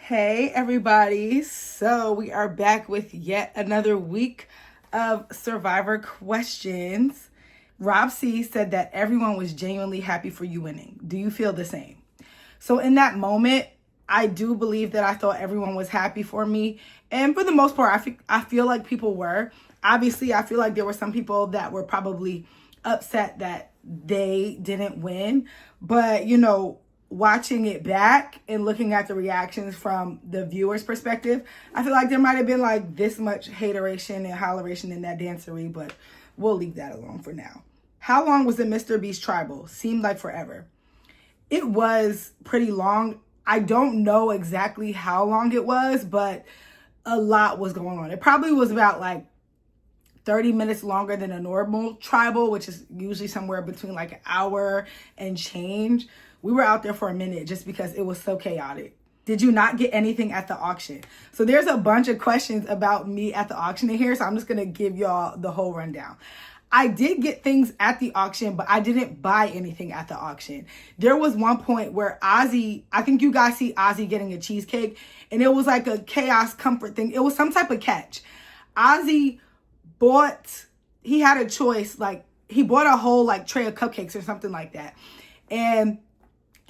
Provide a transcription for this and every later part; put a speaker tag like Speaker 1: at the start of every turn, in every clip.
Speaker 1: Hey everybody, so we are back with yet another week of Survivor questions. Rob C said that everyone was genuinely happy for you winning. Do you feel the same? So in that moment, I do believe that I thought everyone was happy for me. And for the most part, I feel like people were. Obviously, I feel like there were some people that were probably upset that they didn't win. But, watching it back and looking at the reactions from the viewer's perspective, I feel like there might have been like this much hateration and holleration in that dancery, but we'll leave that alone for now. How long was the Mr. Beast tribal? Seemed like forever. It was pretty long. I don't know exactly how long it was, but a lot was going on. It probably was about like 30 minutes longer than a normal tribal, which is usually somewhere between like an hour and change. We were out there for a minute just because it was so chaotic. Did you not get anything at the auction? So there's a bunch of questions about me at the auction in here, so I'm just going to give y'all the whole rundown. I did get things at the auction, but I didn't buy anything at the auction. There was one point where Ozzy, I think you guys see Ozzy getting a cheesecake, and it was like a chaos comfort thing. It was some type of catch. Ozzy he had a choice, like he bought a whole like tray of cupcakes or something like that. And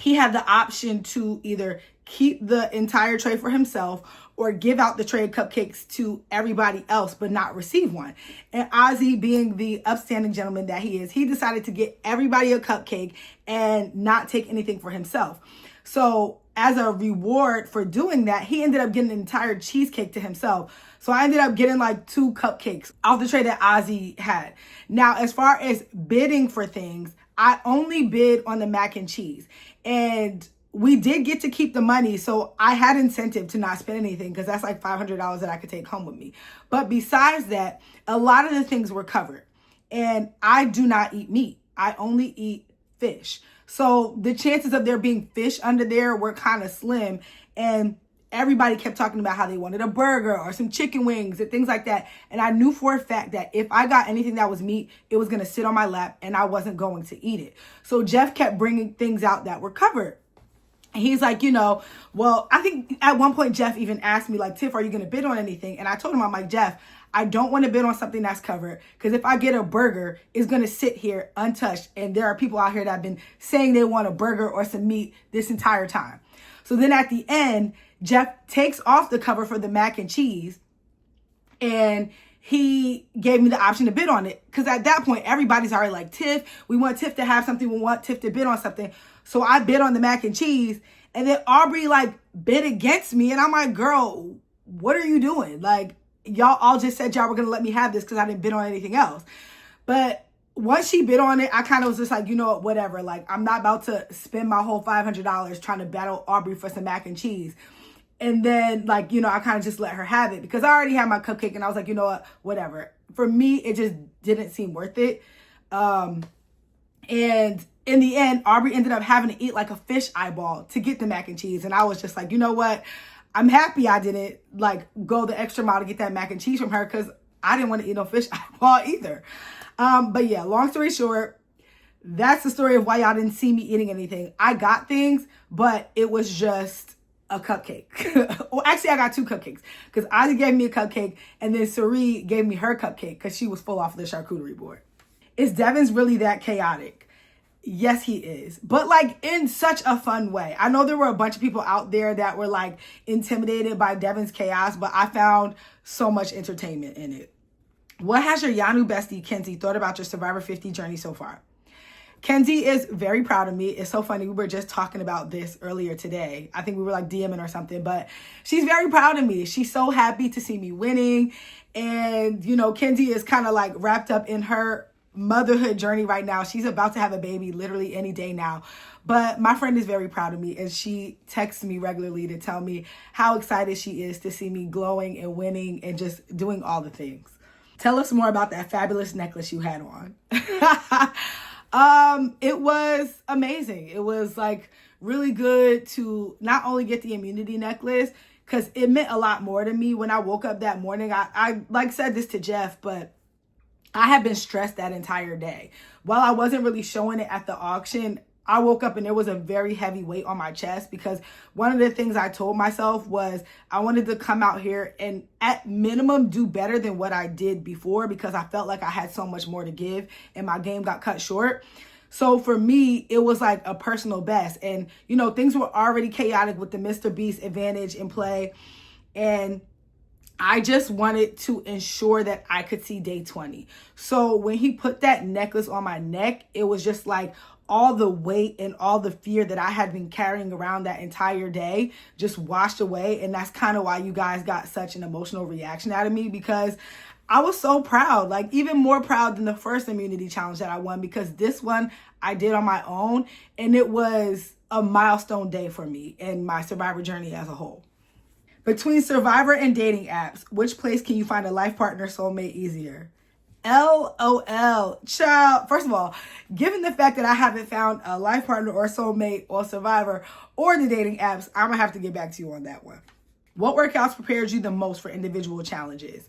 Speaker 1: he had the option to either keep the entire tray for himself or give out the tray of cupcakes to everybody else, but not receive one. And Ozzy, being the upstanding gentleman that he is, he decided to get everybody a cupcake and not take anything for himself. So as a reward for doing that, he ended up getting an entire cheesecake to himself. So I ended up getting like 2 cupcakes off the tray that Ozzy had. Now, as far as bidding for things, I only bid on the mac and cheese. And we did get to keep the money, so I had incentive to not spend anything because that's like $500 that I could take home with me. But besides that, a lot of the things were covered. And I do not eat meat. I only eat fish. So the chances of there being fish under there were kind of slim. And everybody kept talking about how they wanted a burger or some chicken wings and things like that. And I knew for a fact that if I got anything that was meat, it was going to sit on my lap and I wasn't going to eat it. So Jeff kept bringing things out that were covered. And he's like, well, I think at one point Jeff even asked me like, Tiff, are you going to bid on anything? And I told him, I'm like, Jeff, I don't want to bid on something that's covered because if I get a burger, it's going to sit here untouched. And there are people out here that have been saying they want a burger or some meat this entire time. So then at the end, Jeff takes off the cover for the mac and cheese and he gave me the option to bid on it. Because at that point, everybody's already like, Tiff, we want Tiff to have something. We want Tiff to bid on something. So I bid on the mac and cheese. And then Aubrey like bid against me. And I'm like, girl, what are you doing? Like, y'all all just said y'all were going to let me have this because I didn't bid on anything else. But once she bid on it, I kind of was just like, whatever. Like, I'm not about to spend my whole $500 trying to battle Aubrey for some mac and cheese. And then, like, I kind of just let her have it because I already had my cupcake and I was like, whatever. For me, it just didn't seem worth it. And in the end, Aubrey ended up having to eat like a fish eyeball to get the mac and cheese. And I was just like, you know what? I'm happy I didn't like go the extra mile to get that mac and cheese from her because I didn't want to eat no fish eyeball either. But yeah, long story short, that's the story of why y'all didn't see me eating anything. I got things, but it was just a cupcake. Well, actually, I got 2 cupcakes because Ozzy gave me a cupcake and then Sari gave me her cupcake because she was full off of the charcuterie board. Is Devin's really that chaotic? Yes, he is. But like in such a fun way. I know there were a bunch of people out there that were like intimidated by Devin's chaos, but I found so much entertainment in it. What has your Yanu bestie, Kenzie, thought about your Survivor 50 journey so far? Kenzie is very proud of me. It's so funny. We were just talking about this earlier today. I think we were like DMing or something, but she's very proud of me. She's so happy to see me winning. And, Kenzie is kind of like wrapped up in her motherhood journey right now. She's about to have a baby literally any day now. But my friend is very proud of me and she texts me regularly to tell me how excited she is to see me glowing and winning and just doing all the things. Tell us more about that fabulous necklace you had on. It was amazing. It was like really good to not only get the immunity necklace, because it meant a lot more to me when I woke up that morning. I like said this to Jeff, but I had been stressed that entire day. While I wasn't really showing it at the auction, I woke up and there was a very heavy weight on my chest, because one of the things I told myself was I wanted to come out here and at minimum do better than what I did before, because I felt like I had so much more to give and my game got cut short. So for me, it was like a personal best. And, you know, things were already chaotic with the Mr. Beast advantage in play. And I just wanted to ensure that I could see day 20. So when he put that necklace on my neck, it was just like all the weight and all the fear that I had been carrying around that entire day just washed away. And that's kind of why you guys got such an emotional reaction out of me, because I was so proud, like even more proud than the first immunity challenge that I won, because this one I did on my own, and it was a milestone day for me and my Survivor journey as a whole. Between Survivor and dating apps, which place can you find a life partner soulmate easier? LOL. Child, first of all, given the fact that I haven't found a life partner or soulmate or Survivor or the dating apps, I'm going to have to get back to you on that one. What workouts prepared you the most for individual challenges?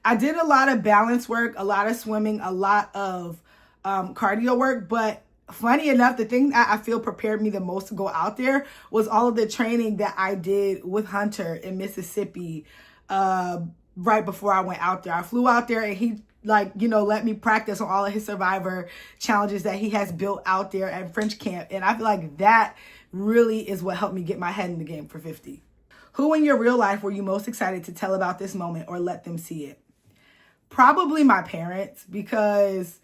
Speaker 1: I did a lot of balance work, a lot of swimming, a lot of cardio work, but funny enough, the thing that I feel prepared me the most to go out there was all of the training that I did with Hunter in Mississippi right before I went out there. I flew out there and he let me practice on all of his Survivor challenges that he has built out there at French camp. And I feel like that really is what helped me get my head in the game for 50. Who in your real life were you most excited to tell about this moment or let them see it? Probably my parents, because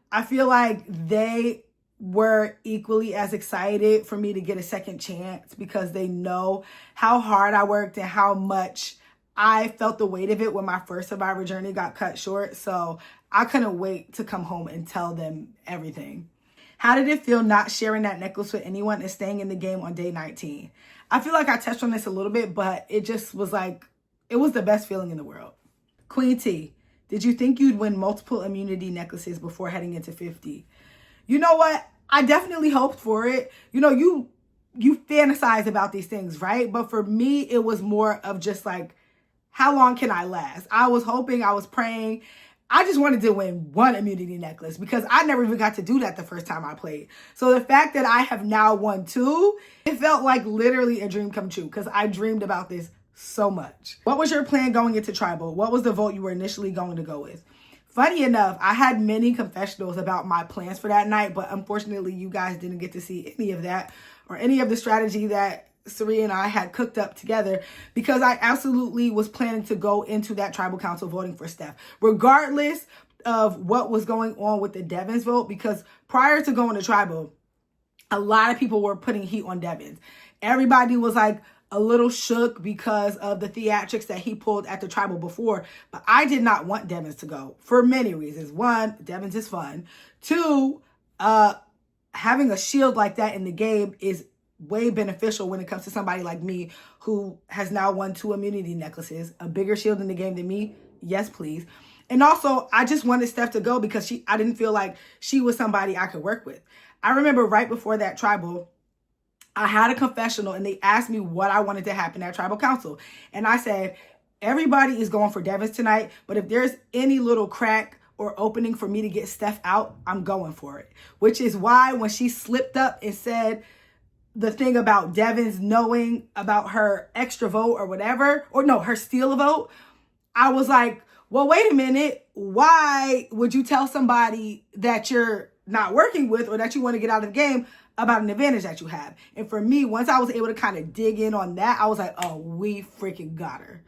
Speaker 1: I feel like they were equally as excited for me to get a second chance, because they know how hard I worked and how much I felt the weight of it when my first Survivor journey got cut short. So I couldn't wait to come home and tell them everything. How did it feel not sharing that necklace with anyone and staying in the game on day 19? I feel like I touched on this a little bit, but it just was like, it was the best feeling in the world. Queen T, did you think you'd win multiple immunity necklaces before heading into 50? You know what? I definitely hoped for it. You know, you fantasize about these things, right? But for me, it was more of just like, how long can I last? I was hoping, I was praying. I just wanted to win one immunity necklace, because I never even got to do that the first time I played. So the fact that I have now won two, it felt like literally a dream come true, because I dreamed about this so much. What was your plan going into Tribal? What was the vote you were initially going to go with? Funny enough, I had many confessionals about my plans for that night, but unfortunately you guys didn't get to see any of that or any of the strategy that Sari and I had cooked up together, because I absolutely was planning to go into that tribal council voting for Steph, regardless of what was going on with the Devins vote, because prior to going to tribal, a lot of people were putting heat on Devins. Everybody was like a little shook because of the theatrics that he pulled at the tribal before, but I did not want Devins to go for many reasons. One, Devins is fun. Two, having a shield like that in the game is way beneficial when it comes to somebody like me who has now won 2 immunity necklaces. A bigger shield in the game than me, yes please. And also, I just wanted Steph to go because I didn't feel like she was somebody I could work with. I remember right before that tribal, I had a confessional and they asked me what I wanted to happen at tribal council. And I said, everybody is going for Devins tonight, but if there's any little crack or opening for me to get Steph out, I'm going for it. Which is why when she slipped up and said the thing about Devins knowing about her extra vote or whatever, or no, her steal a vote, I was like, well, wait a minute. Why would you tell somebody that you're not working with or that you want to get out of the game about an advantage that you have? And for me, once I was able to kind of dig in on that, I was like, oh, we freaking got her.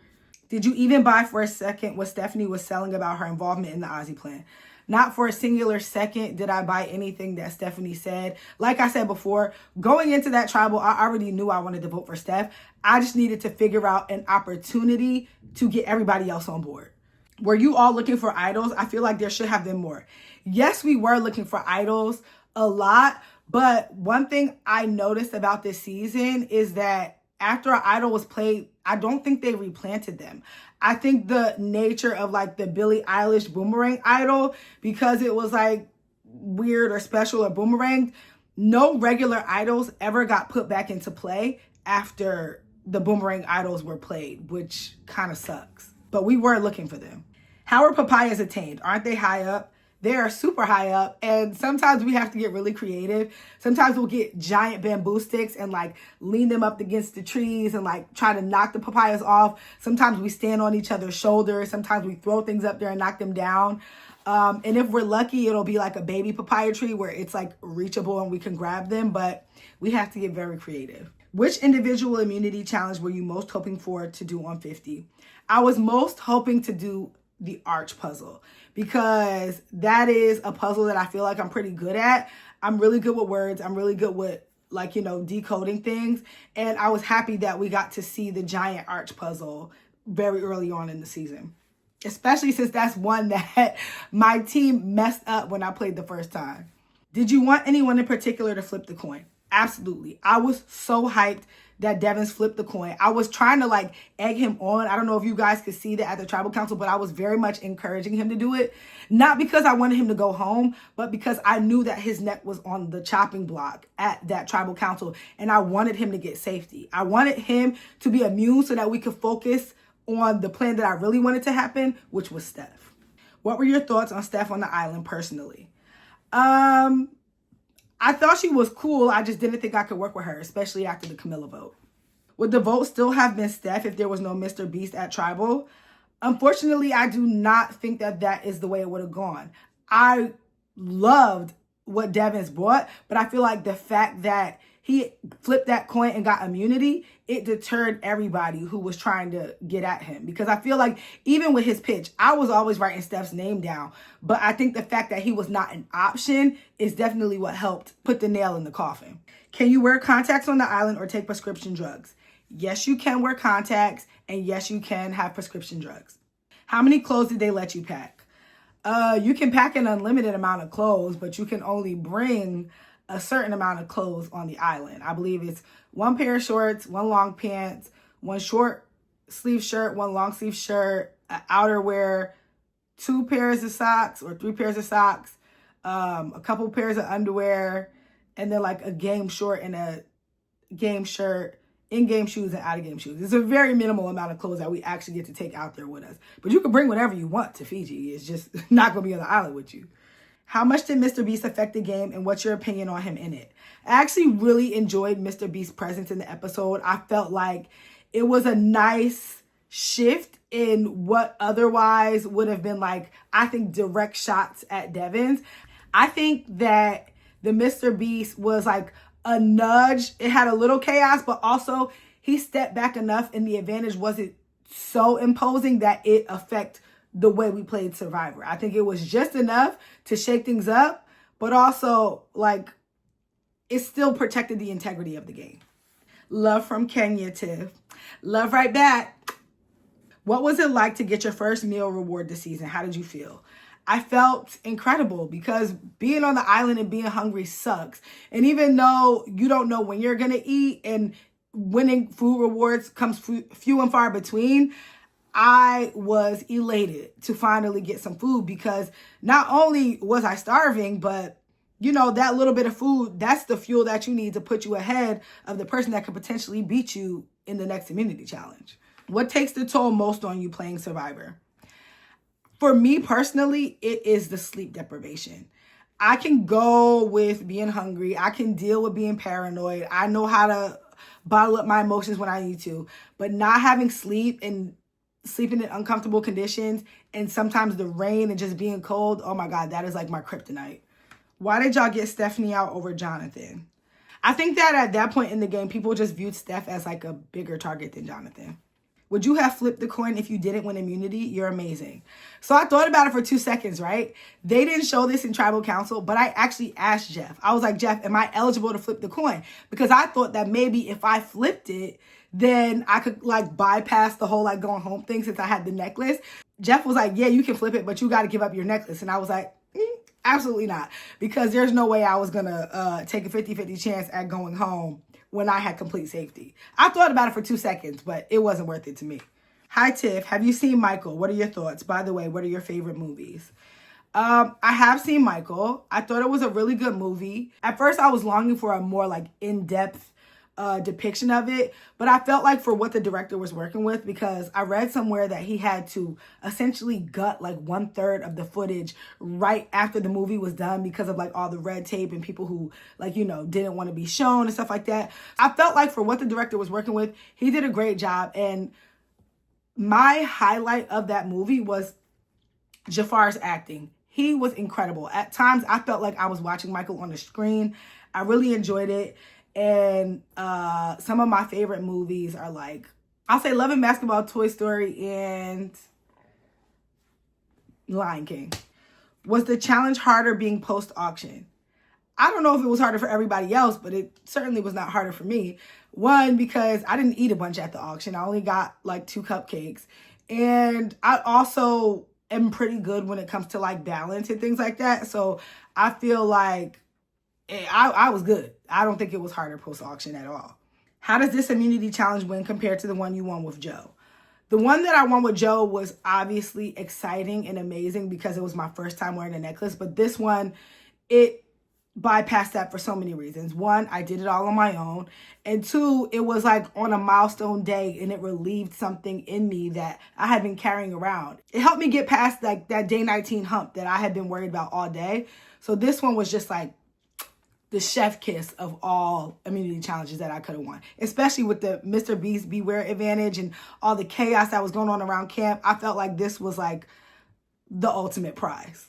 Speaker 1: Did you even buy for a second what Stephanie was selling about her involvement in the Aussie plan? Not for a singular second did I buy anything that Stephanie said. Like I said before, going into that tribal, I already knew I wanted to vote for Steph. I just needed to figure out an opportunity to get everybody else on board. Were you all looking for idols? I feel like there should have been more. Yes, we were looking for idols a lot, but one thing I noticed about this season is that after an idol was played, I don't think they replanted them. I think the nature of like the Billie Eilish Boomerang idol, because it was like weird or special or boomerang, no regular idols ever got put back into play after the Boomerang idols were played, which kind of sucks. But we were looking for them. How are papayas attained? Aren't they high up? they are super high up, and sometimes we have to get really creative. Sometimes we'll get giant bamboo sticks and like lean them up against the trees and like try to knock the papayas off. Sometimes we stand on each other's shoulders. Sometimes we throw things up there and knock them down. And if we're lucky, it'll be like a baby papaya tree where it's like reachable and we can grab them, but we have to get very creative. Which individual immunity challenge were you most hoping for to do on 50? I was most hoping to do the arch puzzle because that is a puzzle that I feel like I'm pretty good at. I'm really good with words. I'm really good with like, decoding things. And I was happy that we got to see the giant arch puzzle very early on in the season, especially since that's one that my team messed up when I played the first time. Did you want anyone in particular to flip the coin? Absolutely. I was so hyped that Devins flipped the coin. I was trying to like egg him on. I don't know if you guys could see that at the tribal council, but I was very much encouraging him to do it. Not because I wanted him to go home, but because I knew that his neck was on the chopping block at that tribal council. And I wanted him to get safety. I wanted him to be immune so that we could focus on the plan that I really wanted to happen, which was Steph. What were your thoughts on Steph on the island personally? I thought she was cool. I just didn't think I could work with her, especially after the Camilla vote. Would the vote still have been Steph if there was no Mr. Beast at Tribal? Unfortunately, I do not think that that is the way it would have gone. I loved what Devins brought, but I feel like the fact that he flipped that coin and got immunity, it deterred everybody who was trying to get at him. Because I feel like even with his pitch, I was always writing Steph's name down. But I think the fact that he was not an option is definitely what helped put the nail in the coffin. Can you wear contacts on the island or take prescription drugs? Yes, you can wear contacts, and yes, you can have prescription drugs. How many clothes did they let you pack? You can pack an unlimited amount of clothes, but you can only bring a certain amount of clothes on the island. I believe it's 1 pair of shorts, 1 long pants, 1 short sleeve shirt, 1 long sleeve shirt, an outerwear, 2 pairs of socks or 3 pairs of socks, a couple pairs of underwear, and then like a game short and a game shirt, in-game shoes and out-of-game shoes. It's a very minimal amount of clothes that we actually get to take out there with us. But you can bring whatever you want to Fiji. It's just not going to be on the island with you. How much did Mr. Beast affect the game, and what's your opinion on him in it? I actually really enjoyed Mr. Beast's presence in the episode. I felt like it was a nice shift in what otherwise would have been like, I think, direct shots at Devins. I think that the Mr. Beast was like a nudge. It had a little chaos, but also he stepped back enough and the advantage wasn't so imposing that it affected the way we played Survivor. I think it was just enough to shake things up, but also like it still protected the integrity of the game. Love from Kenya, Tiff. Love right back. What was it like to get your first meal reward this season? How did you feel? I felt incredible because being on the island and being hungry sucks. And even though you don't know when you're going to eat and winning food rewards comes few and far between, I was elated to finally get some food because not only was I starving, but that little bit of food, that's the fuel that you need to put you ahead of the person that could potentially beat you in the next immunity challenge. What takes the toll most on you playing Survivor? For me personally, it is the sleep deprivation. I can go with being hungry. I can deal with being paranoid. I know how to bottle up my emotions when I need to, but not having sleep and sleeping in uncomfortable conditions and sometimes the rain and just being cold, oh my God, that is like my kryptonite. Why did y'all get Stephanie out over Jonathan? I think that at that point in the game, people just viewed Steph as like a bigger target than Jonathan. Would you have flipped the coin if you didn't win immunity? You're amazing. So I thought about it for 2 seconds, right? They didn't show this in tribal council, but I actually asked Jeff. I was like, Jeff, am I eligible to flip the coin? Because I thought that maybe if I flipped it, then I could like bypass the whole like going home thing since I had the necklace. Jeff was like, yeah, you can flip it, but you got to give up your necklace. And I was like, absolutely not. Because there's no way I was going to take a 50-50 chance at going home when I had complete safety. I thought about it for 2 seconds, but it wasn't worth it to me. Hi, Tiff. Have you seen Michael? What are your thoughts? By the way, what are your favorite movies? I have seen Michael. I thought it was a really good movie. At first, I was longing for a more like in-depth depiction of it, but I felt like for what the director was working with, because I read somewhere that he had to essentially gut like 1/3 of the footage right after the movie was done because of like all the red tape and people who like, you know, didn't want to be shown and stuff like that. I felt like for what the director was working with, he did a great job. And my highlight of that movie was Jafar's acting. He was incredible. At times, I felt like I was watching Michael on the screen. I really enjoyed it. And some of my favorite movies are like, I'll say Love and Basketball, Toy Story, and Lion King. Was the challenge harder being post-auction? I don't know if it was harder for everybody else, but it certainly was not harder for me. One, because I didn't eat a bunch at the auction. I only got like 2 cupcakes. And I also am pretty good when it comes to like balance and things like that. So I feel like I was good. I don't think it was harder post-auction at all. How does this immunity challenge win compared to the one you won with Joe? The one that I won with Joe was obviously exciting and amazing because it was my first time wearing a necklace. But this one, it bypassed that for so many reasons. One, I did it all on my own. And two, it was like on a milestone day and it relieved something in me that I had been carrying around. It helped me get past like that day 19 hump that I had been worried about all day. So this one was just like the chef kiss of all immunity challenges that I could have won, especially with the Mr. Beast Beware advantage and all the chaos that was going on around camp. I felt like this was like the ultimate prize.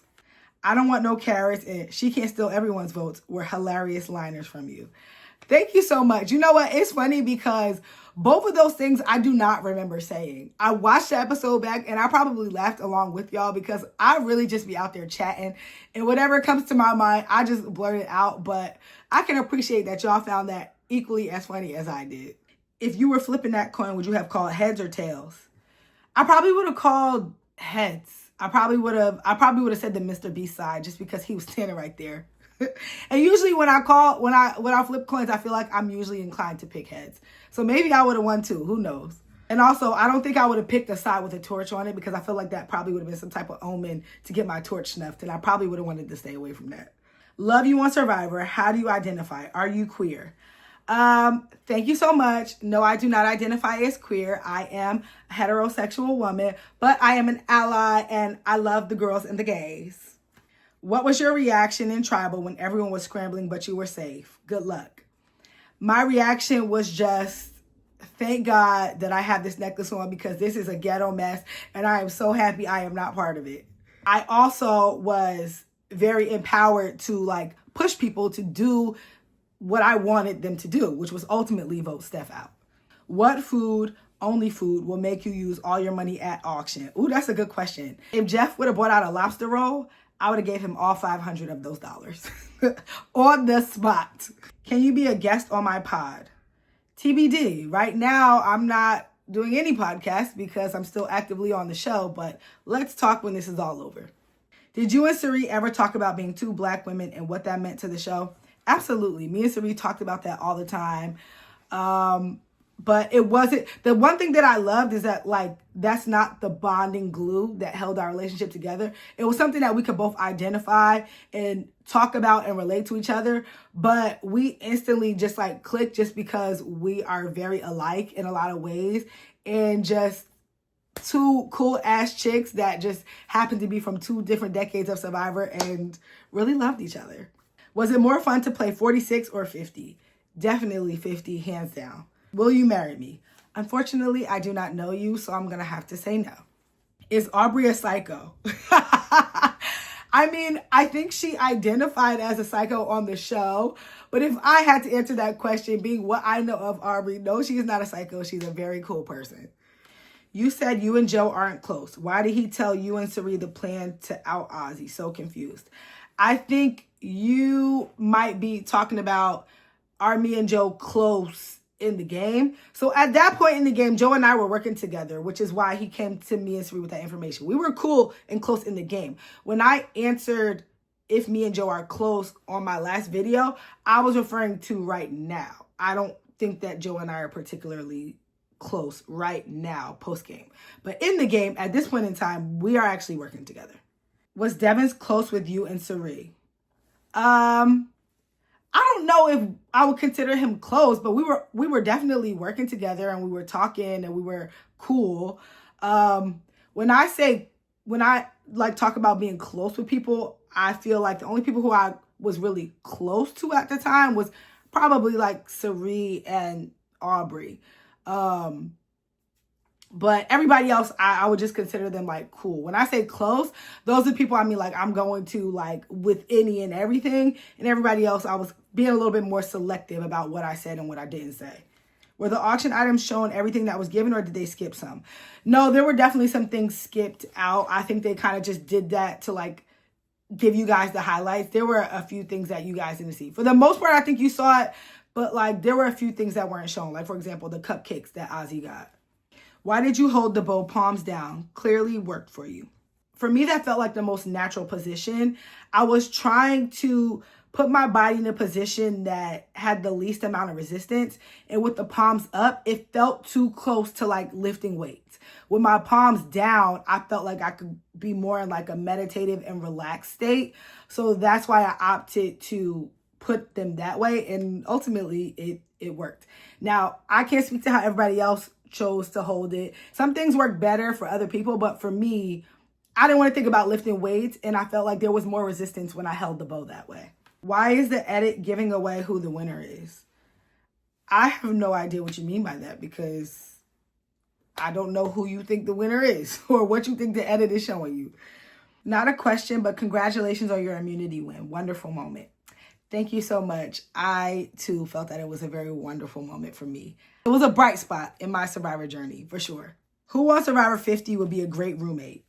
Speaker 1: I don't want no carrots and she can't steal everyone's votes were hilarious liners from you. Thank you so much. You know what? It's funny because both of those things I do not remember saying. I watched the episode back and I probably laughed along with y'all because I really just be out there chatting and whatever comes to my mind, I just blurt it out. But I can appreciate that y'all found that equally as funny as I did. If you were flipping that coin, would you have called heads or tails? I probably would have called heads. I probably would have said the Mr. Beast side just because he was standing right there. And usually when I flip coins, I feel like I'm usually inclined to pick heads. So maybe I would have won too. Who knows? And also, I don't think I would have picked a side with a torch on it because I feel like that probably would have been some type of omen to get my torch snuffed. And I probably would have wanted to stay away from that. Love you on Survivor. How do you identify? Are you queer? Thank you so much. No, I do not identify as queer. I am a heterosexual woman, but I am an ally and I love the girls and the gays. What was your reaction in Tribal when everyone was scrambling but you were safe? Good luck. My reaction was just, thank God that I have this necklace on because this is a ghetto mess and I am so happy I am not part of it. I also was very empowered to like push people to do what I wanted them to do, which was ultimately vote Steph out. What food, only food, will make you use all your money at auction? Ooh, that's a good question. If Jeff would have brought out a lobster roll, I would have gave him all 500 of those dollars on the spot. Can you be a guest on my pod? TBD. Right now, I'm not doing any podcasts because I'm still actively on the show, but let's talk when this is all over. Did you and Sari ever talk about being 2 Black women and what that meant to the show? Absolutely. Me and Sari talked about that all the time. But it wasn't, the one thing that I loved is that like, that's not the bonding glue that held our relationship together. It was something that we could both identify and talk about and relate to each other. But we instantly just like clicked just because we are very alike in a lot of ways and just 2 cool ass chicks that just happened to be from 2 different decades of Survivor and really loved each other. Was it more fun to play 46 or 50? Definitely 50, hands down. Will you marry me? Unfortunately, I do not know you, so I'm going to have to say no. Is Aubrey a psycho? I mean, I think she identified as a psycho on the show, but if I had to answer that question, being what I know of Aubrey, no, she is not a psycho. She's a very cool person. You said you and Joe aren't close. Why did he tell you and Sari the plan to out Ozzy? So confused. I think you might be talking about, are me and Joe close in the game? So at that point in the game, Joe and I were working together, which is why he came to me and Sari with that information. We were cool and close in the game. When I answered if me and Joe are close on my last video, I was referring to right now. I don't think that Joe and I are particularly close right now post game. But in the game, at this point in time, we are actually working together. Was Devins close with you and Sari? I don't know if I would consider him close, but we were definitely working together and we were talking and we were cool. When I like talk about being close with people, I feel like the only people who I was really close to at the time was probably like Sari and Aubrey. But everybody else, I would just consider them like cool. When I say close, those are people I mean like I'm going to like with any and everything. And everybody else, I was being a little bit more selective about what I said and what I didn't say. Were the auction items shown everything that was given, or did they skip some? No, there were definitely some things skipped out. I think they kind of just did that to like give you guys the highlights. There were a few things that you guys didn't see. For the most part, I think you saw it, but like there were a few things that weren't shown. Like for example, the cupcakes that Ozzy got. Why did you hold the bow palms down? Clearly worked for you. For me, that felt like the most natural position. I was trying to put my body in a position that had the least amount of resistance. And with the palms up, it felt too close to like lifting weights. With my palms down, I felt like I could be more in like a meditative and relaxed state. So that's why I opted to put them that way. And ultimately, it worked. Now, I can't speak to how everybody else chose to hold it. Some things work better for other people, but for me, I didn't want to think about lifting weights, and I felt like there was more resistance when I held the bow that way. Why is the edit giving away who the winner is? I have no idea what you mean by that, because I don't know who you think the winner is or what you think the edit is showing you. Not a question, but congratulations on your immunity win. Wonderful moment. Thank you so much. I, too, felt that it was a very wonderful moment for me. It was a bright spot in my Survivor journey, for sure. Who on Survivor 50 would be a great roommate?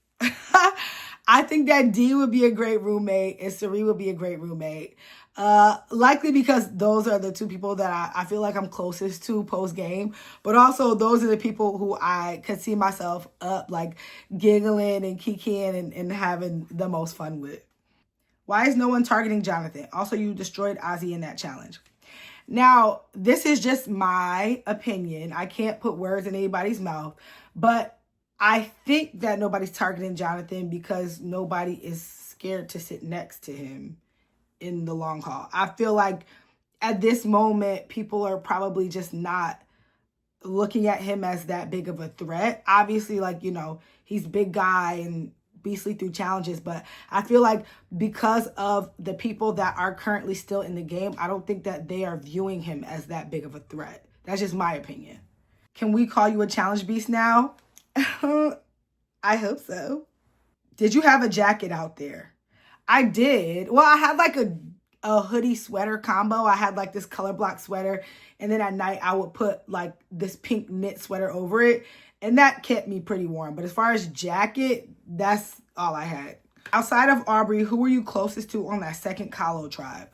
Speaker 1: I think that Dee would be a great roommate and Sari would be a great roommate. Likely because those are the two people that I feel like I'm closest to post-game. But also, those are the people who I could see myself up, like, giggling and kikiing and having the most fun with. Why is no one targeting Jonathan? Also, you destroyed Ozzy in that challenge. Now, this is just my opinion. I can't put words in anybody's mouth, but I think that nobody's targeting Jonathan because nobody is scared to sit next to him in the long haul. I feel like at this moment, people are probably just not looking at him as that big of a threat. Obviously, like, you know, he's a big guy and beastly through challenges, but I feel like because of the people that are currently still in the game, I don't think that they are viewing him as that big of a threat. That's just my opinion. Can we call you a challenge beast now? I hope so. Did you have a jacket out there? I did. Well, I had like a hoodie sweater combo. I had like this color block sweater, and then at night I would put like this pink knit sweater over it, and that kept me pretty warm. But as far as jacket, that's all I had. Outside of Aubrey, who were you closest to on that second Kahlo tribe?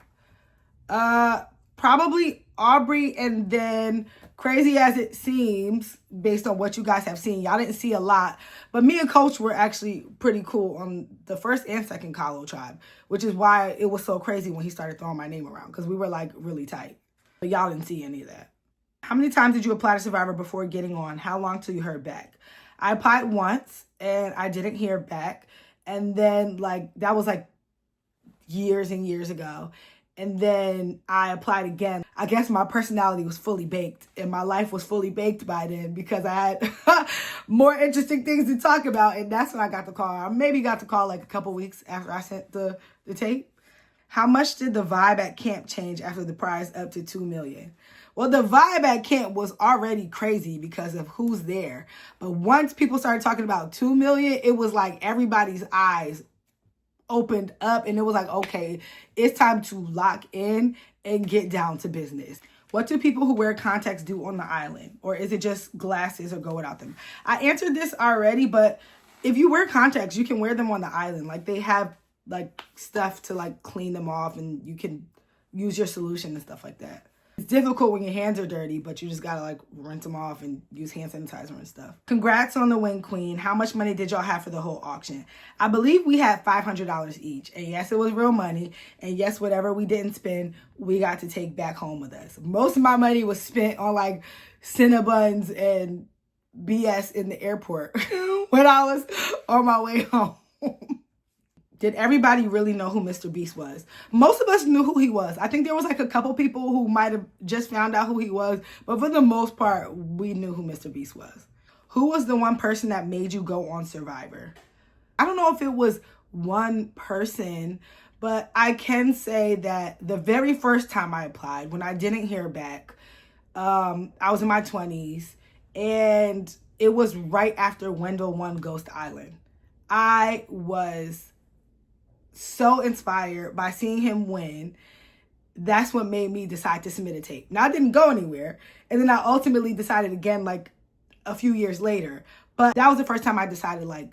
Speaker 1: Probably Aubrey, and then crazy as it seems, based on what you guys have seen, y'all didn't see a lot, but me and Coach were actually pretty cool on the first and second Kahlo tribe, which is why it was so crazy when he started throwing my name around, because we were like really tight. But y'all didn't see any of that. How many times did you apply to Survivor before getting on? How long till you heard back? I applied once and I didn't hear back. And then like, that was like years and years ago. And then I applied again. I guess my personality was fully baked and my life was fully baked by then because I had more interesting things to talk about. And that's when I got the call. I maybe got the call like a couple weeks after I sent the tape. How much did the vibe at camp change after the prize up to $2 million? Well, the vibe at camp was already crazy because of who's there. But once people started talking about $2 million, it was like everybody's eyes opened up and it was like, okay, it's time to lock in and get down to business. What do people who wear contacts do on the island? Or is it just glasses or go without them? I answered this already, but if you wear contacts, you can wear them on the island. Like they have like stuff to like clean them off and you can use your solution and stuff like that. It's difficult when your hands are dirty, but you just gotta like rinse them off and use hand sanitizer and stuff. Congrats on the win, Queen. How much money did y'all have for the whole auction? I believe we had $500 each. And yes, it was real money. And yes, whatever we didn't spend, we got to take back home with us. Most of my money was spent on like Cinnabons and BS in the airport when I was on my way home. Did everybody really know who Mr. Beast was? Most of us knew who he was. I think there was like a couple people who might have just found out who he was, but for the most part, we knew who Mr. Beast was. Who was the one person that made you go on Survivor? I don't know if it was one person, but I can say that the very first time I applied, when I didn't hear back, I was in my 20s, and it was right after Wendell won Ghost Island. I was so inspired by seeing him win. That's what made me decide to submit a tape. Now, I didn't go anywhere, and then I ultimately decided again like a few years later, but that was the first time I decided like,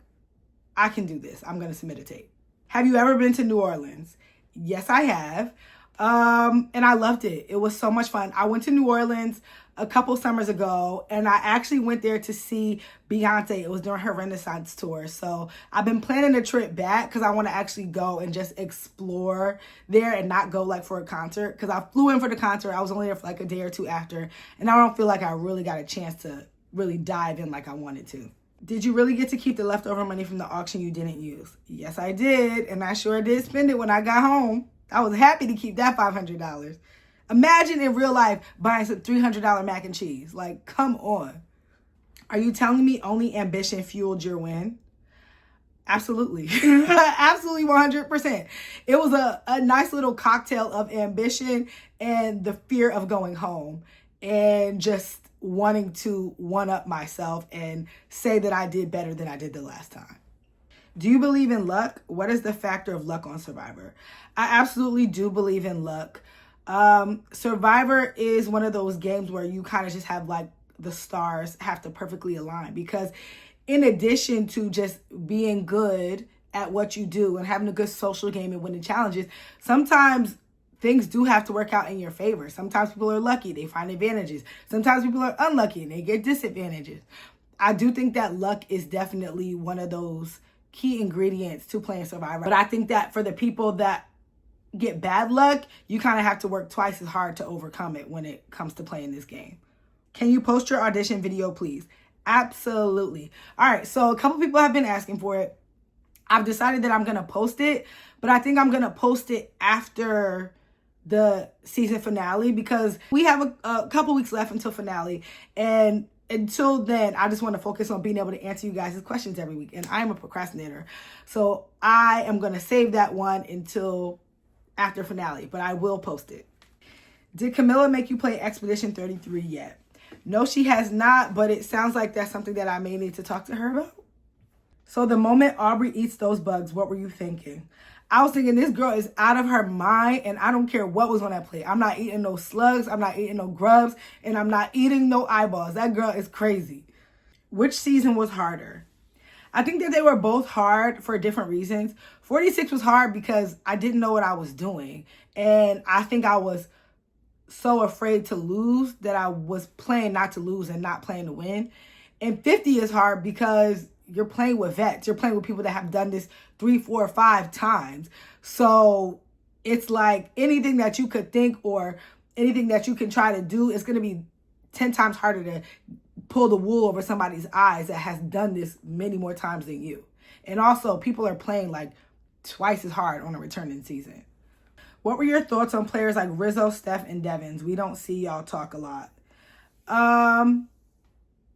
Speaker 1: I can do this. I'm going to submit a tape. Have you ever been to New Orleans? Yes, I have. And I loved it. It was so much fun. I went to New Orleans a couple summers ago, and I actually went there to see Beyonce. It was during her Renaissance tour. So I've been planning a trip back because I want to actually go and just explore there and not go like for a concert, because I flew in for the concert. I was only there for like a day or two after, and I don't feel like I really got a chance to really dive in like I wanted to. Did you really get to keep the leftover money from the auction you didn't use? Yes, I did. And I sure did spend it when I got home. I was happy to keep that $500. Imagine in real life buying some $300 mac and cheese. Like, come on. Are you telling me only ambition fueled your win? Absolutely. Absolutely 100%. It was a nice little cocktail of ambition and the fear of going home and just wanting to one-up myself and say that I did better than I did the last time. Do you believe in luck? What is the factor of luck on Survivor? I absolutely do believe in luck. Survivor is one of those games where you kind of just have like the stars have to perfectly align, because in addition to just being good at what you do and having a good social game and winning challenges, sometimes things do have to work out in your favor. Sometimes people are lucky, they find advantages. Sometimes people are unlucky and they get disadvantages. I do think that luck is definitely one of those key ingredients to playing Survivor. But I think that for the people that get bad luck, you kind of have to work twice as hard to overcome it when it comes to playing this game. Can you post your audition video, please? Absolutely. All right, so a couple people have been asking for it. I've decided that I'm going to post it, but I think I'm going to post it after the season finale, because we have a couple weeks left until finale, and until then I just want to focus on being able to answer you guys' questions every week, and I'm a procrastinator, so I am going to save that one until after finale, but I will post it. Did Camilla make you play Expedition 33 yet? No, she has not, but it sounds like that's something that I may need to talk to her about. So the moment Aubrey eats those bugs, what were you thinking? I was thinking, this girl is out of her mind, and I don't care what was on that plate. I'm not eating no slugs, I'm not eating no grubs, and I'm not eating no eyeballs. That girl is crazy. Which season was harder? I think that they were both hard for different reasons. 46 was hard because I didn't know what I was doing, and I think I was so afraid to lose that I was playing not to lose and not playing to win. And 50 is hard because you're playing with vets. You're playing with people that have done this 3, 4, 5 times. So it's like anything that you could think or anything that you can try to do is going to be 10 times harder to pull the wool over somebody's eyes that has done this many more times than you. And also, people are playing like twice as hard on a returning season. What were your thoughts on players like Rizzo, Steph, and Devins? We don't see y'all talk a lot.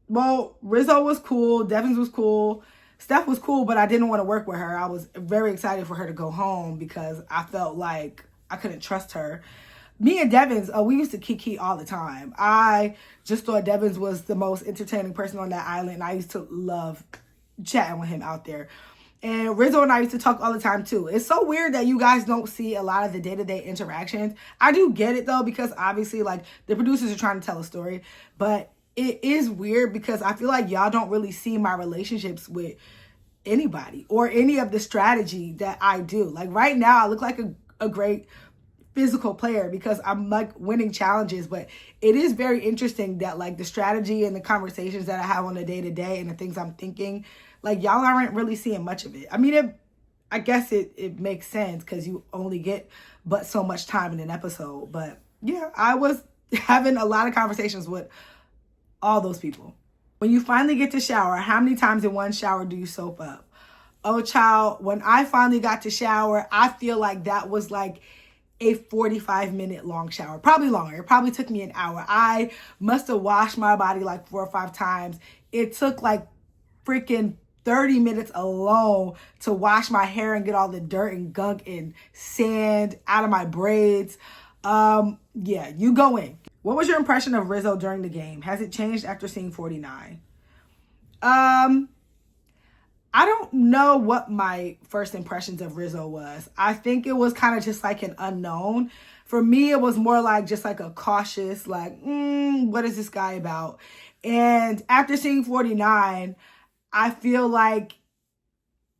Speaker 1: Well, Rizzo was cool. Devins was cool. Steph was cool, but I didn't want to work with her. I was very excited for her to go home because I felt like I couldn't trust her. Me and Devins, we used to kiki all the time. I just thought Devins was the most entertaining person on that island, and I used to love chatting with him out there. And Rizzo and I used to talk all the time too. It's so weird that you guys don't see a lot of the day-to-day interactions. I do get it though, because obviously like the producers are trying to tell a story, but it is weird because I feel like y'all don't really see my relationships with anybody or any of the strategy that I do. Like right now, I look like a great physical player because I'm like winning challenges, but it is very interesting that like the strategy and the conversations that I have on a day-to-day and the things I'm thinking, like y'all aren't really seeing much of it. I mean, I guess it makes sense because you only get but so much time in an episode. But yeah, I was having a lot of conversations with all those people. When you finally get to shower, how many times in one shower do you soap up? Oh, child, when I finally got to shower, I feel like that was like a 45-minute long shower. Probably longer. It probably took me an hour. I must have washed my body like 4 or 5 times. It took like freaking 30 minutes alone to wash my hair and get all the dirt and gunk and sand out of my braids. Yeah, you go in. What was your impression of Rizzo during the game? Has it changed after seeing 49? I don't know what my first impressions of Rizzo was. I think it was kind of just like an unknown. For me, it was more like just like a cautious, like, what is this guy about? And after seeing 49, I feel like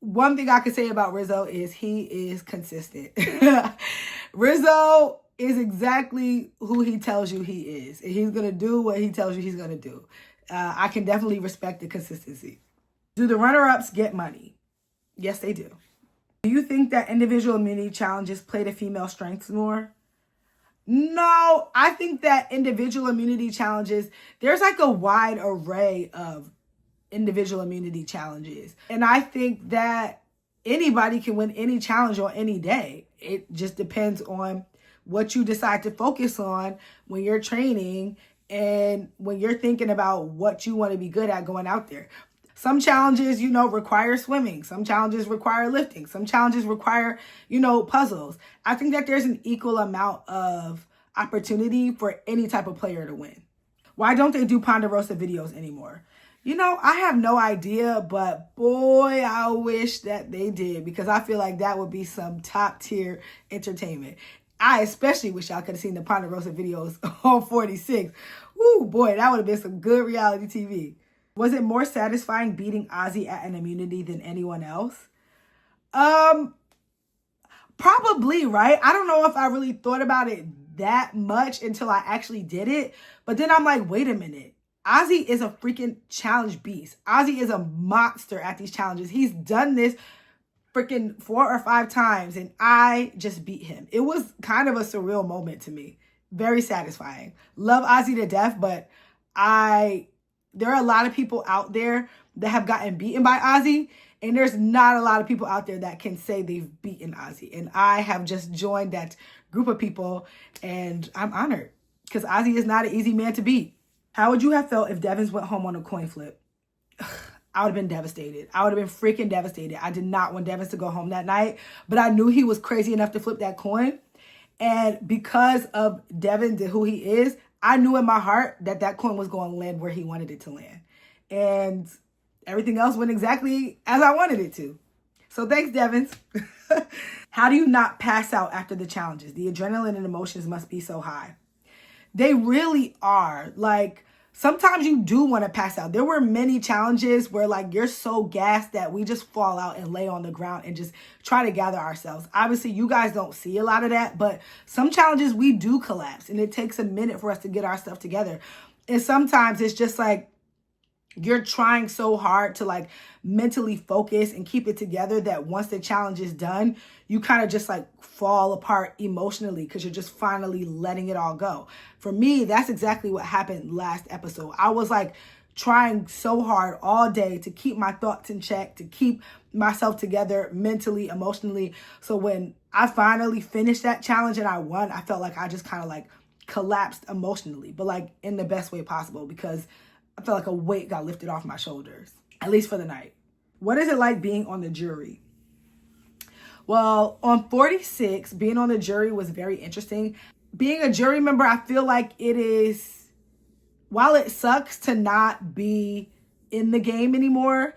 Speaker 1: one thing I could say about Rizzo is he is consistent. Rizzo is exactly who he tells you he is. And he's going to do what he tells you he's going to do. I can definitely respect the consistency. Do the runner-ups get money? Yes, they do. Do you think that individual immunity challenges play to female strengths more? No, I think that individual immunity challenges, there's like a wide array of individual immunity challenges. And I think that anybody can win any challenge on any day. It just depends on what you decide to focus on when you're training and when you're thinking about what you want to be good at going out there. Some challenges, require swimming. Some challenges require lifting. Some challenges require, puzzles. I think that there's an equal amount of opportunity for any type of player to win. Why don't they do Ponderosa videos anymore? I have no idea, but boy, I wish that they did, because I feel like that would be some top tier entertainment. I especially wish y'all could have seen the Ponderosa videos on 46. Ooh, boy, that would have been some good reality TV. Was it more satisfying beating Ozzy at an immunity than anyone else? Probably, right? I don't know if I really thought about it that much until I actually did it. But then I'm like, wait a minute. Ozzy is a freaking challenge beast. Ozzy is a monster at these challenges. He's done this freaking 4 or 5 times, and I just beat him. It was kind of a surreal moment to me. Very satisfying. Love Ozzy to death, but there are a lot of people out there that have gotten beaten by Ozzy, and there's not a lot of people out there that can say they've beaten Ozzy. And I have just joined that group of people, and I'm honored, because Ozzy is not an easy man to beat. How would you have felt if Devins went home on a coin flip? I would have been devastated. I would have been freaking devastated. I did not want Devins to go home that night, but I knew he was crazy enough to flip that coin. And because of Devin, who he is, I knew in my heart that that coin was going to land where he wanted it to land. And everything else went exactly as I wanted it to. So thanks, Devins. How do you not pass out after the challenges? The adrenaline and emotions must be so high. They really are. Like, sometimes you do want to pass out. There were many challenges where like you're so gassed that we just fall out and lay on the ground and just try to gather ourselves. Obviously, you guys don't see a lot of that, but some challenges we do collapse, and it takes a minute for us to get our stuff together. And sometimes it's just like you're trying so hard to like mentally focus and keep it together that once the challenge is done, you kind of just like fall apart emotionally because you're just finally letting it all go. For me, that's exactly what happened last episode. I was like trying so hard all day to keep my thoughts in check, to keep myself together mentally, emotionally. So when I finally finished that challenge and I won, I felt like I just kind of like collapsed emotionally, but like in the best way possible, because I felt like a weight got lifted off my shoulders, at least for the night. What is it like being on the jury? Well, on 46, being on the jury was very interesting. Being a jury member, I feel like it is, while it sucks to not be in the game anymore,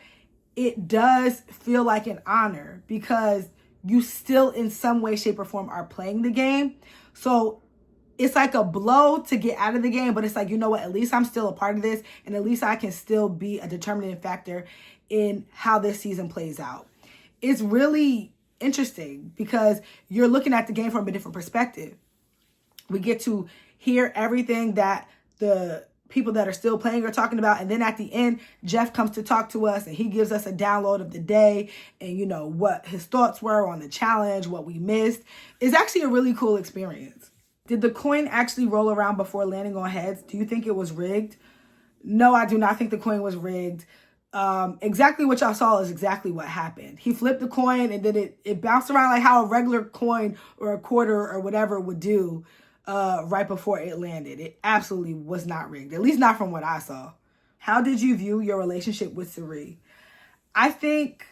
Speaker 1: it does feel like an honor because you still in some way, shape, or form are playing the game. So it's like a blow to get out of the game, but it's like, you know what, at least I'm still a part of this, and at least I can still be a determining factor in how this season plays out. It's really interesting because you're looking at the game from a different perspective. We get to hear everything that the people that are still playing are talking about, and then at the end, Jeff comes to talk to us, and he gives us a download of the day and, what his thoughts were on the challenge, what we missed. It's actually a really cool experience. Did the coin actually roll around before landing on heads? Do you think it was rigged? No, I do not think the coin was rigged. exactly what y'all saw is exactly what happened. He flipped the coin and then it bounced around like how a regular coin or a quarter or whatever would do right before it landed. It absolutely was not rigged, at least not from what I saw. How did you view your relationship with Sari? I think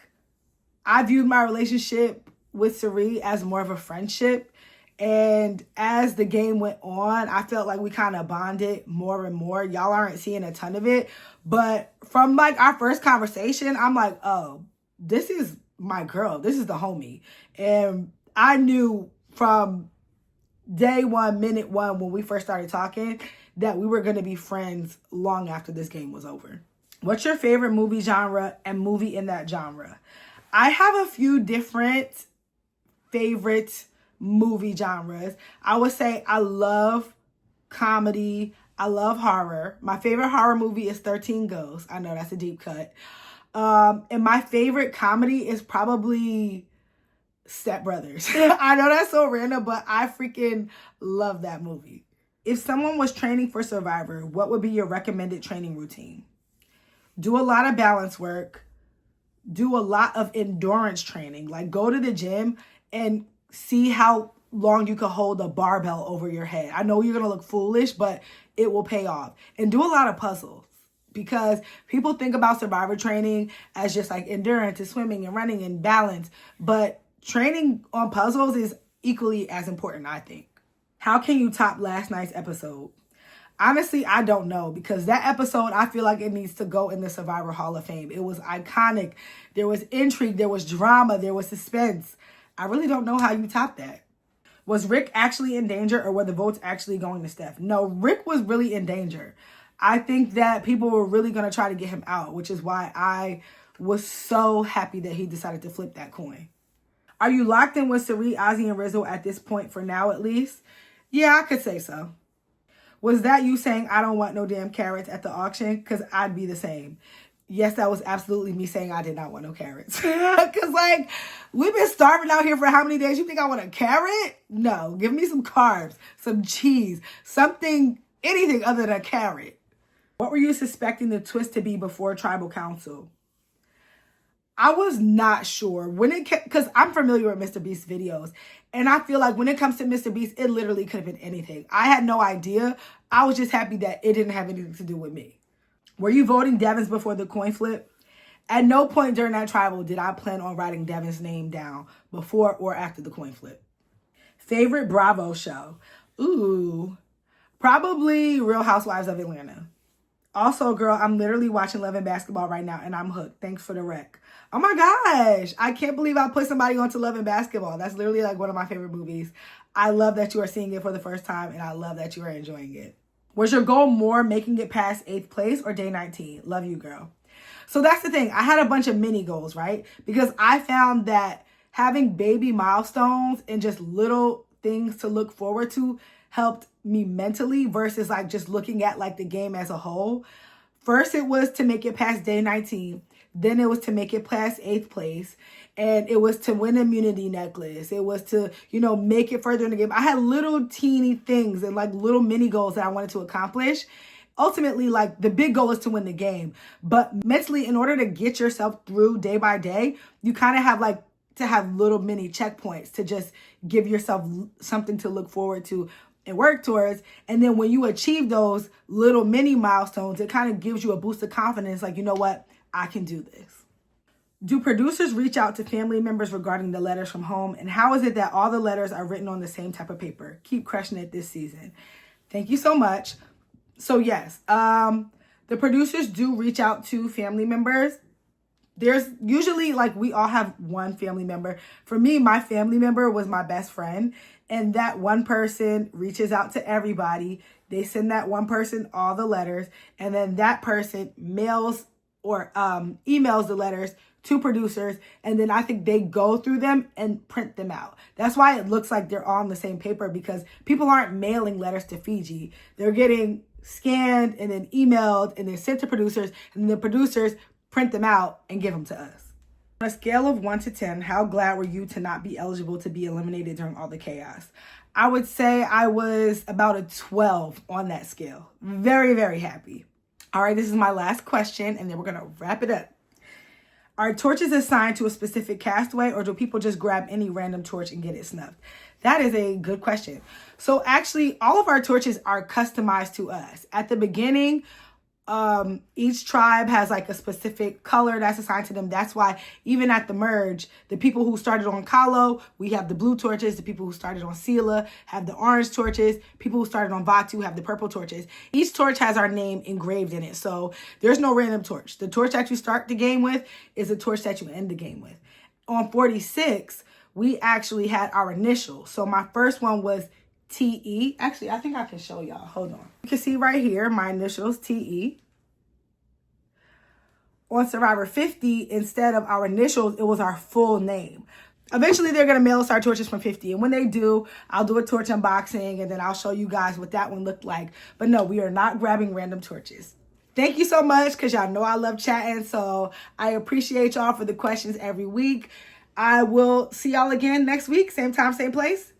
Speaker 1: I viewed my relationship with Sari as more of a friendship. And as the game went on, I felt like we kind of bonded more and more. Y'all aren't seeing a ton of it. But from like our first conversation, I'm like, oh, this is my girl. This is the homie. And I knew from day one, minute one, when we first started talking, that we were going to be friends long after this game was over. What's your favorite movie genre and movie in that genre? I have a few different favorite movie genres. I would say I love comedy. I love horror. My favorite horror movie is 13 Ghosts. I know that's a deep cut. And my favorite comedy is probably Step Brothers. I know that's so random, but I freaking love that movie. If someone was training for Survivor, what would be your recommended training routine? Do a lot of balance work. Do a lot of endurance training. Like go to the gym and see how long you can hold a barbell over your head. I know you're going to look foolish, but it will pay off. And do a lot of puzzles, because people think about Survivor training as just like endurance and swimming and running and balance. But training on puzzles is equally as important, I think. How can you top last night's episode? Honestly, I don't know, because that episode, I feel like it needs to go in the Survivor Hall of Fame. It was iconic. There was intrigue. There was drama. There was suspense. I really don't know how you top that. Was Rick actually in danger, or were the votes actually going to Steph? No, Rick was really in danger. I think that people were really going to try to get him out, which is why I was so happy that he decided to flip that coin. Are you locked in with Sari, Ozzy, and Rizzo at this point, for now at least? Yeah, I could say so. Was that you saying, I don't want no damn carrots at the auction? Because I'd be the same. Yes, that was absolutely me saying I did not want no carrots. Because, like, we've been starving out here for how many days? You think I want a carrot? No. Give me some carbs, some cheese, something, anything other than a carrot. What were you suspecting the twist to be before Tribal Council? I was not sure because I'm familiar with Mr. Beast's videos, and I feel like when it comes to Mr. Beast, it literally could have been anything. I had no idea. I was just happy that it didn't have anything to do with me. Were you voting Devins before the coin flip? At no point during that tribal did I plan on writing Devin's name down before or after the coin flip. Favorite Bravo show? Ooh, probably Real Housewives of Atlanta. Also, girl, I'm literally watching Love and Basketball right now, and I'm hooked. Thanks for the rec. Oh my gosh. I can't believe I put somebody onto Love and Basketball. That's literally like one of my favorite movies. I love that you are seeing it for the first time, and I love that you are enjoying it. Was your goal more making it past 8th place or day 19? Love you, girl. So that's the thing. I had a bunch of mini goals, right? Because I found that having baby milestones and just little things to look forward to helped me mentally versus like just looking at like the game as a whole. First, it was to make it past day 19. Then it was to make it past 8th place. And it was to win an immunity necklace. It was to, make it further in the game. I had little teeny things and like little mini goals that I wanted to accomplish. Ultimately, like the big goal is to win the game. But mentally, in order to get yourself through day by day, you kind of have like to have little mini checkpoints to just give yourself something to look forward to and work towards. And then when you achieve those little mini milestones, it kind of gives you a boost of confidence. Like, you know what? I can do this. Do producers reach out to family members regarding the letters from home? And how is it that all the letters are written on the same type of paper? Keep crushing it this season. Thank you so much. So yes, the producers do reach out to family members. There's usually like we all have one family member. For me, my family member was my best friend. And that one person reaches out to everybody. They send that one person all the letters. And then that person mails or emails the letters to producers. And then I think they go through them and print them out. That's why it looks like they're all on the same paper, because people aren't mailing letters to Fiji. They're getting scanned and then emailed and then sent to producers. And the producers print them out and give them to us. On a scale of 1 to 10, how glad were you to not be eligible to be eliminated during all the chaos? I would say I was about a 12 on that scale. Very, very happy. All right, this is my last question, and then we're going to wrap it up. Are torches assigned to a specific castaway, or do people just grab any random torch and get it snuffed? That is a good question. So actually, all of our torches are customized to us. At the beginning, each tribe has like a specific color that's assigned to them. That's why even at the merge, the people who started on Kalo, we have the blue torches. The people who started on Sela have the orange torches. People who started on Vatu have the purple torches. Each torch has our name engraved in it. So there's no random torch. The torch that you start the game with is the torch that you end the game with. On 46, we actually had our initials. So my first one was TE. Actually, I think I can show y'all. Hold on. You can see right here, my initials, TE. On Survivor 50, instead of our initials, it was our full name. Eventually, they're going to mail us our torches from 50. And when they do, I'll do a torch unboxing, and then I'll show you guys what that one looked like. But no, we are not grabbing random torches. Thank you so much, because y'all know I love chatting. So I appreciate y'all for the questions every week. I will see y'all again next week. Same time, same place.